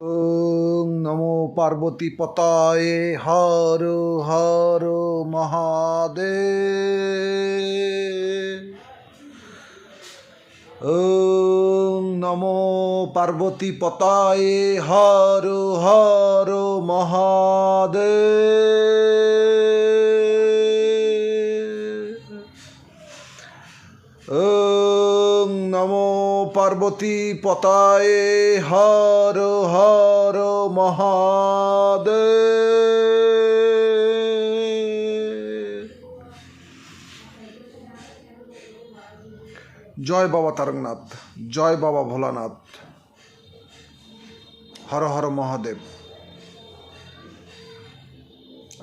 ওং নমো পার্বতী পতায়ে হর হর মহাদেব। ওং নমো পার্বতী পতায়ে হর হর মহাদেব। ওং নমো পার্বতী পতায়ে হর হর মহাদেব। জয় বাবা তারকনাথ, জয় বাবা ভোলানাথ, হর হর মহাদেব।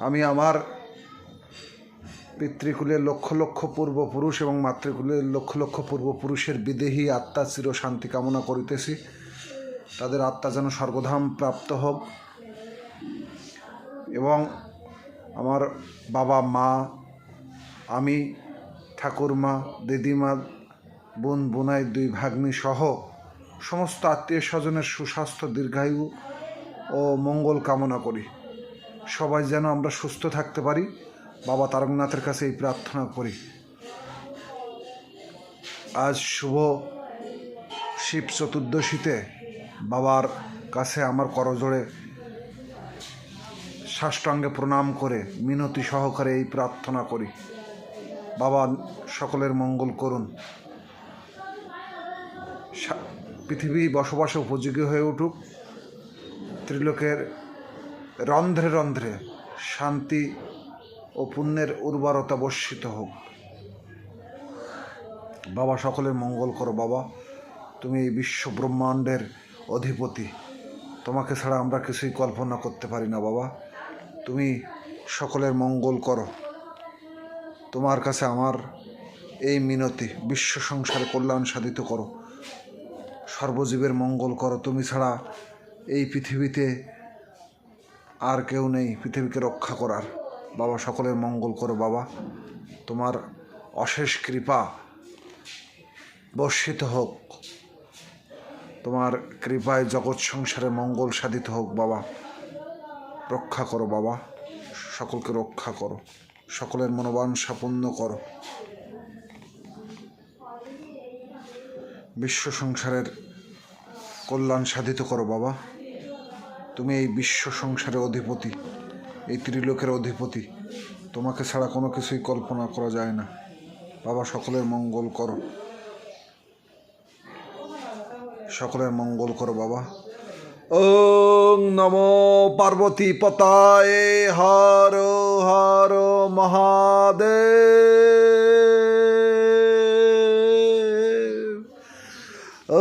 আমি আমার পিতৃকুলের লক্ষ লক্ষ পূর্বপুরুষ এবং মাতৃকুলের লক্ষ লক্ষ পূর্বপুরুষের বিদেহী আত্মা চির শান্তি কামনা করিতেছি। তাদের আত্মা যেন স্বর্গধাম প্রাপ্ত হোক এবং আমার বাবা মা, আমি, ঠাকুরমা, দিদিমা, বোন বোনাই, দুই ভাগ্নি সহ সমস্ত আত্মীয় স্বজনের সুস্বাস্থ্য, দীর্ঘায়ু ও মঙ্গল কামনা করি। সবাই যেন আমরা সুস্থ থাকতে পারি, বাবা তারকনাথের কাছে এই প্রার্থনা করি। আজ শুভ শিব চতুর্দশীতে বাবার কাছে আমার করজোড়ে সাষ্টাঙ্গে প্রণাম করে মিনতি সহকারে এই প্রার্থনা করি, বাবা সকলের মঙ্গল করুন, পৃথিবী বসবাসে উপযোগী হয়ে উঠুক, ত্রিলোকের রন্ধ্রে রন্ধ্রে শান্তি ও পুণ্যের উর্বরতা বর্ষিত হোক। বাবা সকলের মঙ্গল করো। বাবা, তুমি এই বিশ্ব ব্রহ্মাণ্ডের অধিপতি, তোমাকে ছাড়া আমরা কিছুই কল্পনা করতে পারি না। বাবা, তুমি সকলের মঙ্গল করো। তোমার কাছে আমার এই মিনতি, বিশ্ব সংসারে কল্যাণ সাধিত করো, সর্বজীবের মঙ্গল করো। তুমি ছাড়া এই পৃথিবীতে আর কেউ নেই পৃথিবীকে রক্ষা করার। বাবা, সকলের মঙ্গল করো। বাবা, তোমার অশেষ কৃপা বর্ষিত হোক, তোমার কৃপায় জগৎ সংসারে মঙ্গল সাধিত হোক। বাবা, রক্ষা করো। বাবা, সকলকে রক্ষা করো, সকলের মনোবাঞ্ছা পূর্ণ করো, বিশ্ব সংসারের কল্যাণ সাধিত করো। বাবা, তুমি এই বিশ্ব সংসারের অধিপতি, এই ত্রিলোকের অধিপতি, তোমাকে ছাড়া কোনো কিছুই কল্পনা করা যায় না। বাবা, সকলের মঙ্গল করো, সকলের মঙ্গল করো। বাবা, ওং নমো পার্বতী পতায়ে হর হর মহাদেব।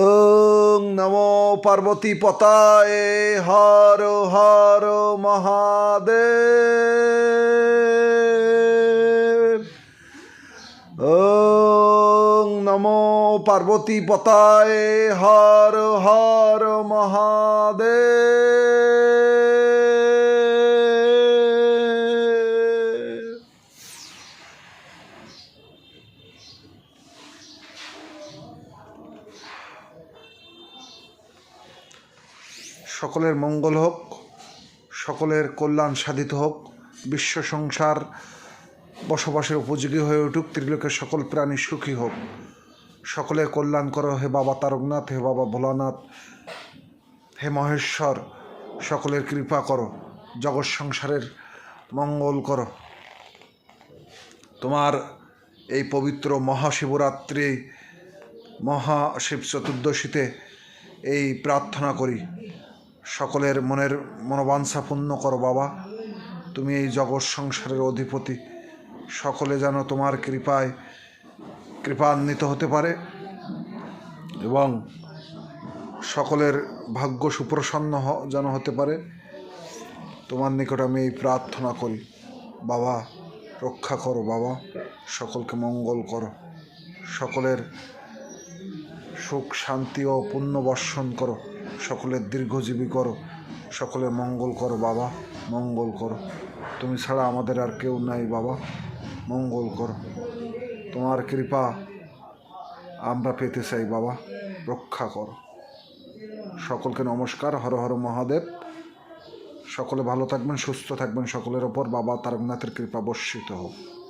ওং নমো পার্বতী পতায়ে হর হর মহাদেব। ওং নমো পার্বতী পতায়ে হর হর মহাদেব। সকলের মঙ্গল হোক, সকলের কল্যাণ সাধিত হোক, বিশ্ব সংসার বসবাসের উপযোগী হয়ে উঠুক, ত্রিলোকের সকল প্রাণী সুখী হোক। সকলের কল্যাণ করো হে বাবা তারকনাথ, হে বাবা ভোলানাথ, হে মহেশ্বর, সকলের কৃপা করো, জগৎ সংসারের মঙ্গল করো। তোমার এই পবিত্র মহাশিবরাত্রি, মহাশিব চতুর্দশীতে এই প্রার্থনা করি, সকলের মনের মনোবাঞ্ছা পূর্ণ করো। বাবা, তুমি এই জগৎ সংসারের অধিপতি, সকলে যেন তোমার কৃপান্বিত হতে পারে এবং সকলের ভাগ্য সুপ্রসন্ন যেন হতে পারে। তোমার নিকট আমি এই প্রার্থনা করি। বাবা, রক্ষা করো। বাবা, সকলকে মঙ্গল করো, সকলের সুখ শান্তি ও পুণ্য বর্ষণ করো, সকলের দীর্ঘজীবী করো, সকলের মঙ্গল করো। বাবা, মঙ্গল করো। তুমি ছাড়া আমাদের আর কেউ নাই। বাবা, মঙ্গল করো। তোমার কৃপা আমরা পেতে চাই। বাবা, রক্ষা করো। সকলকে নমস্কার। হর হর মহাদেব। সকলে ভালো থাকবেন, সুস্থ থাকবেন। সকলের ওপর বাবা তারকনাথের কৃপা বর্ষিত হোক।